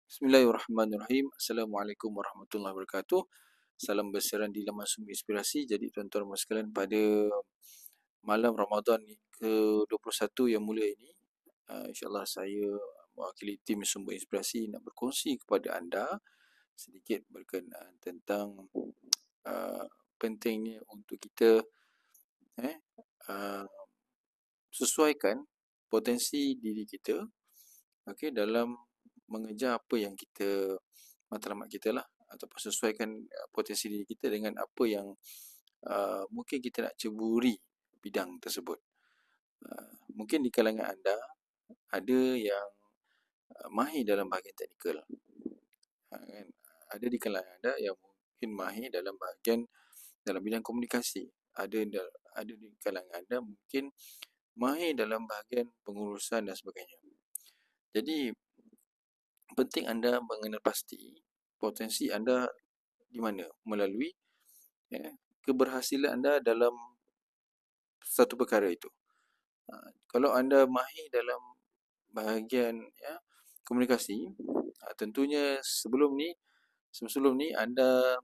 Bismillahirrahmanirrahim. Assalamualaikum warahmatullahi wabarakatuh. Salam bersiaran di laman sumber inspirasi. Jadi tuan-tuan dan sekalian, pada malam Ramadan ke-21 yang mulia ini, insyaAllah saya mewakili tim sumber inspirasi nak berkongsi kepada anda sedikit berkenaan tentang pentingnya untuk kita sesuaikan potensi diri kita, dalam mengejar apa yang kita, matlamat kita lah, ataupun sesuaikan potensi diri kita dengan apa yang mungkin kita nak ceburi bidang tersebut. Mungkin di kalangan anda ada yang mahir dalam bahagian teknikal, kan? Ada di kalangan anda yang mungkin mahir dalam bidang komunikasi. Ada di kalangan anda mungkin mahir dalam bahagian pengurusan dan sebagainya. Jadi penting anda mengenal pasti potensi anda di mana melalui keberhasilan anda dalam satu perkara itu. Kalau anda mahir dalam bahagian komunikasi, tentunya sebelum ni anda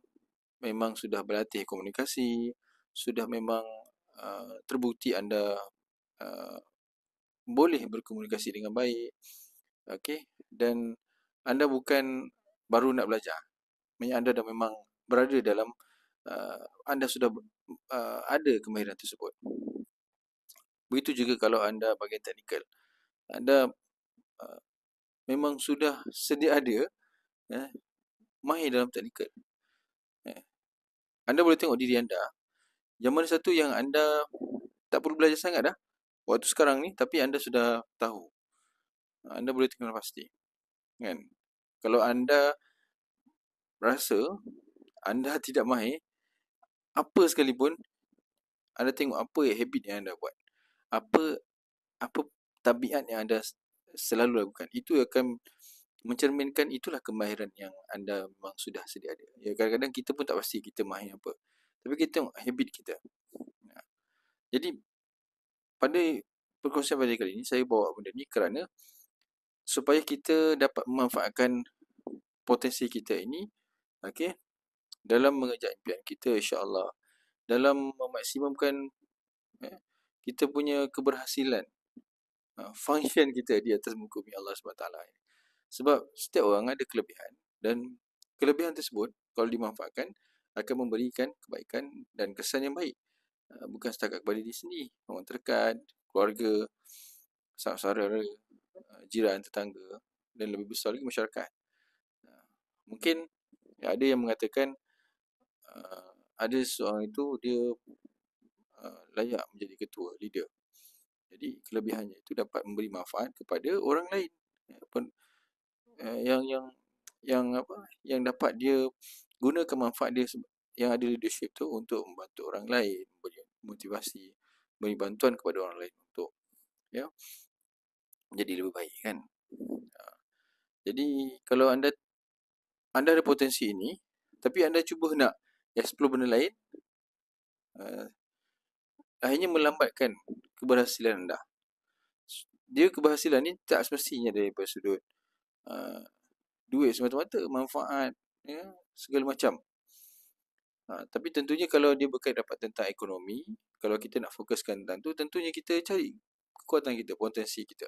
memang sudah berlatih komunikasi, sudah memang terbukti anda boleh berkomunikasi dengan baik, dan anda bukan baru nak belajar. Maksudnya anda dah memang berada dalam, anda sudah ada kemahiran tersebut. Begitu juga kalau anda bahagian teknikal, anda memang sudah sedia ada mahir dalam teknikal. Anda boleh tengok diri anda, yang mana satu yang anda tak perlu belajar sangat dah waktu sekarang ni, tapi anda sudah tahu. Anda boleh kenal pasti, kan? Kalau anda rasa anda tidak mahir apa sekalipun, anda tengok apa habit yang anda buat, apa tabiat yang anda selalu lakukan, itu akan mencerminkan itulah kemahiran yang anda memang sudah sedia ada. Ya, kadang-kadang kita pun tak pasti kita mahir apa, tapi kita tengok habit kita. Jadi pada perkongsian pada kali ini, saya bawa benda ni kerana supaya kita dapat memanfaatkan potensi kita ini, dalam mengejar impian kita, insya-Allah, dalam memaksimumkan kita punya keberhasilan, function kita di atas muka bumi Allah SWT. Sebab setiap orang ada kelebihan, dan kelebihan tersebut kalau dimanfaatkan akan memberikan kebaikan dan kesan yang baik, bukan setakat kepada diri sendiri, orang terdekat, keluarga, saudara, jiran, tetangga, dan lebih besar lagi masyarakat. Mungkin ada yang mengatakan ada seorang itu dia layak menjadi ketua, leader. Jadi kelebihannya itu dapat memberi manfaat kepada orang lain, yang dapat dia gunakan manfaat dia yang ada leadership tu untuk membantu orang lain, beri motivasi, beri bantuan kepada orang lain untuk jadi lebih baik, kan? Jadi kalau anda ada potensi ini, tapi anda cuba nak explore benda lain, akhirnya melambatkan keberhasilan anda. Dia keberhasilan ni tak semestinya daripada sudut duit semata-mata, manfaat, segala macam. Tapi tentunya kalau dia berkait dapat tentang ekonomi, kalau kita nak fokuskan tentang tu, tentunya kita cari kekuatan kita, potensi kita.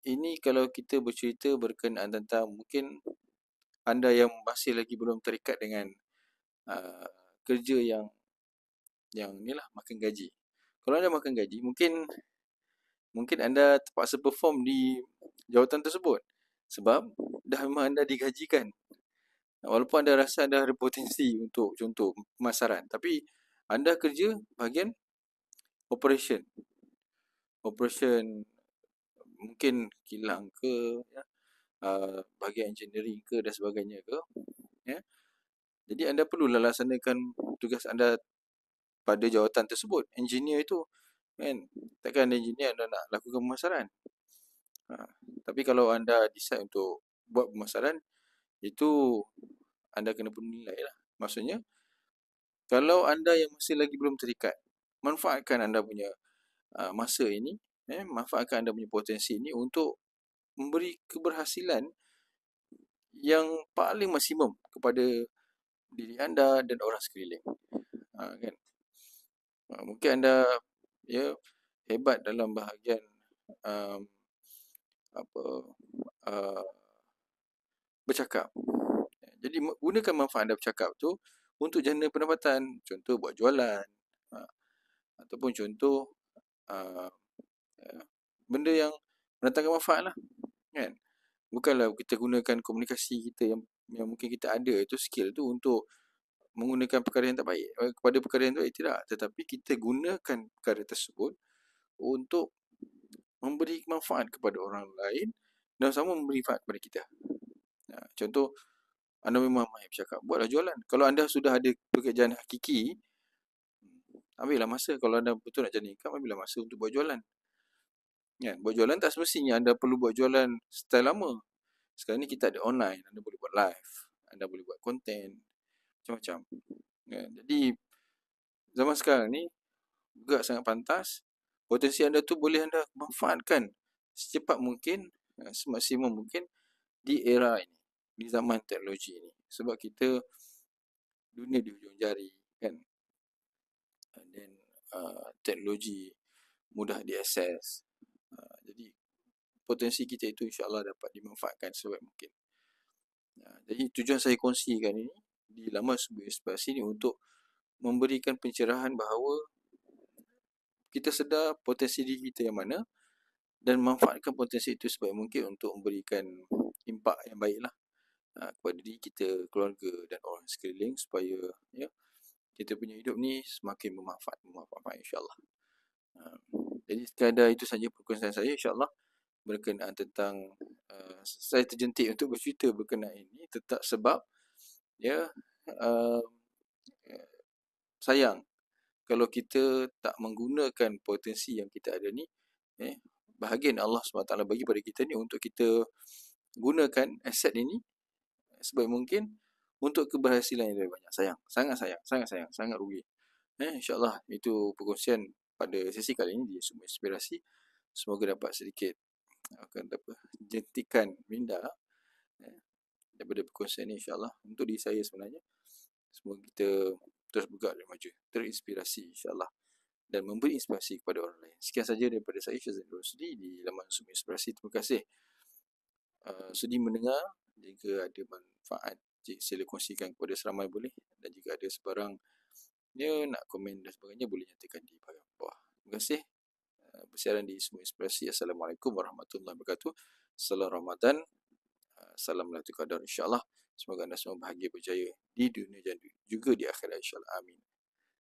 Ini kalau kita bercerita berkenaan tentang mungkin anda yang masih lagi belum terikat dengan kerja yang ni lah, makan gaji. Kalau anda makan gaji, mungkin anda terpaksa perform di jawatan tersebut sebab dah memang anda digajikan. Walaupun anda rasa anda ada potensi untuk contoh pemasaran, tapi anda kerja bahagian operation mungkin kilang ke, bahagian engineering ke dan sebagainya ke, jadi anda perlulah laksanakan tugas anda pada jawatan tersebut. Engineer itu, kan, takkan engineer anda nak lakukan pemasaran. Tapi kalau anda decide untuk buat pemasaran, itu anda kena penilai lah. Maksudnya, kalau anda yang masih lagi belum terikat, manfaatkan anda punya masa ini, manfaatkan anda punya potensi ini untuk memberi keberhasilan yang paling maksimum kepada diri anda dan orang sekeliling. Kan? Mungkin anda ya hebat dalam bahagian um, apa uh, bercakap. Jadi gunakan manfaat anda bercakap tu untuk jana pendapatan. Contoh buat jualan, ataupun contoh uh, benda yang mendatangkan manfaat lah, kan? Bukanlah kita gunakan komunikasi kita yang mungkin kita ada itu, skill tu, untuk menggunakan perkara yang tak baik kepada perkara yang tak baik, tidak. Tetapi kita gunakan perkara tersebut untuk memberi manfaat kepada orang lain dan sama memberi manfaat kepada kita. Contoh, anda memang mahir bercakap, buatlah jualan. Kalau anda sudah ada pekerjaan hakiki, ambillah masa. Kalau anda betul nak cari income, ambillah masa untuk buat jualan. Kan? Buat jualan tak semestinya anda perlu buat jualan style lama. Sekarang ni kita ada online, anda boleh buat live, anda boleh buat konten, macam-macam. Kan? Jadi, zaman sekarang ni juga sangat pantas. Potensi anda tu boleh anda manfaatkan secepat mungkin, semaksimum mungkin di era ini, di zaman teknologi ini. Sebab kita dunia di hujung jari, kan? Dan teknologi mudah diakses. Jadi potensi kita itu insya-Allah dapat dimanfaatkan sebaik mungkin. Jadi tujuan saya kongsikan ini di laman Sumber Inspirasi ini untuk memberikan pencerahan bahawa kita sedar potensi diri kita yang mana dan manfaatkan potensi itu sebaik mungkin untuk memberikan impak yang baiklah kepada diri kita, keluarga dan orang sekeliling, supaya ya kita punya hidup ni semakin bermanfaat insya-Allah. Jadi sekadar itu saja perkongsian saya, insya-Allah, berkenaan tentang saya terjentik untuk bercerita berkenaan ini tetap sebab ya sayang kalau kita tak menggunakan potensi yang kita ada ni, bahagian Allah SWT bagi pada kita ni untuk kita gunakan aset ini sebaik mungkin untuk keberhasilan yang lebih banyak. Sayang, sangat rugi. InsyaAllah itu perkongsian pada sesi kali ini di Sumber Inspirasi. Semoga dapat sedikit akan dapat jentikan minda daripada perkongsian ini, insyaAllah, untuk diri saya sebenarnya. Semoga kita terus bergerak dan maju, terinspirasi insyaAllah, dan memberi inspirasi kepada orang lain. Sekian saja daripada saya, Syazali Rosdi, di laman Sumber Inspirasi. Terima kasih sudi mendengar. Jika ada manfaat, sila kongsikan kepada seramai boleh. Dan jika ada sebarang nak komen dan sebagainya, boleh nyatakan di bahagian bawah. Terima kasih. Bersiaran di Sumber Inspirasi. Assalamualaikum warahmatullahi wabarakatuh. Salam Ramadan. Salam Lailatul Qadar, insyaAllah. Semoga anda semua bahagia berjaya di dunia dan juga di akhirat, insyaAllah. Amin.